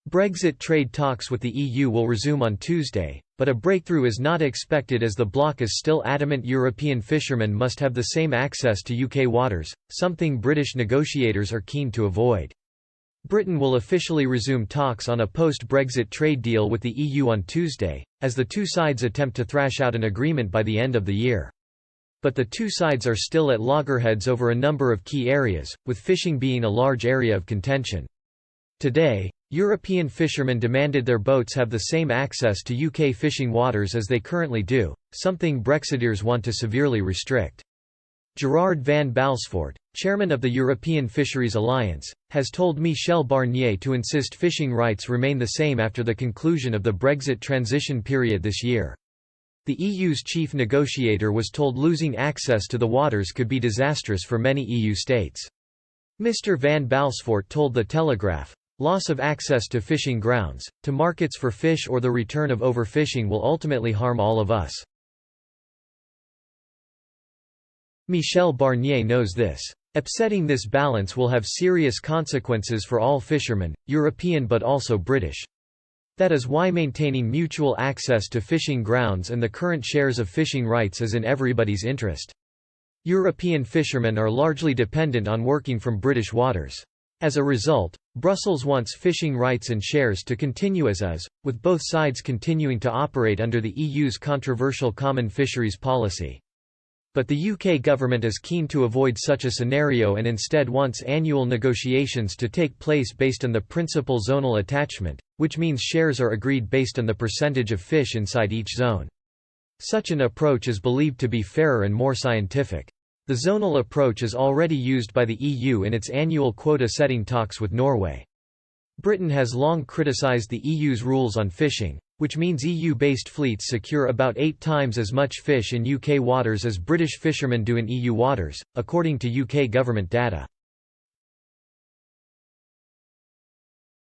Brexit trade talks with the EU will resume on Tuesday, but a breakthrough is not expected as the bloc is still adamant European fishermen must have the same access to UK waters, something British negotiators are keen to avoid. Britain will officially resume talks on a post-Brexit trade deal with the EU on Tuesday, as the two sides attempt to thrash out an agreement by the end of the year. But the two sides are still at loggerheads over a number of key areas, with fishing being a large area of contention. Today, European fishermen demanded their boats have the same access to UK fishing waters as they currently do, something Brexiteers want to severely restrict. Gerard van Balsfort, chairman of the European Fisheries Alliance, has told Michel Barnier to insist fishing rights remain the same after the conclusion of the Brexit transition period this year. The EU's chief negotiator was told losing access to the waters could be disastrous for many EU states. Mr. van Balsfort told The Telegraph, "Loss of access to fishing grounds, to markets for fish or the return of overfishing will ultimately harm all of us." Michel Barnier knows this. Upsetting this balance will have serious consequences for all fishermen, European but also British. That is why maintaining mutual access to fishing grounds and the current shares of fishing rights is in everybody's interest. European fishermen are largely dependent on working from British waters. As a result, Brussels wants fishing rights and shares to continue as is, with both sides continuing to operate under the EU's controversial common fisheries policy. But the UK government is keen to avoid such a scenario and instead wants annual negotiations to take place based on the principal zonal attachment, which means shares are agreed based on the percentage of fish inside each zone. Such an approach is believed to be fairer and more scientific. The zonal approach is already used by the EU in its annual quota-setting talks with Norway. Britain has long criticised the EU's rules on fishing, which means EU-based fleets secure about 8 times as much fish in UK waters as British fishermen do in EU waters, according to UK government data.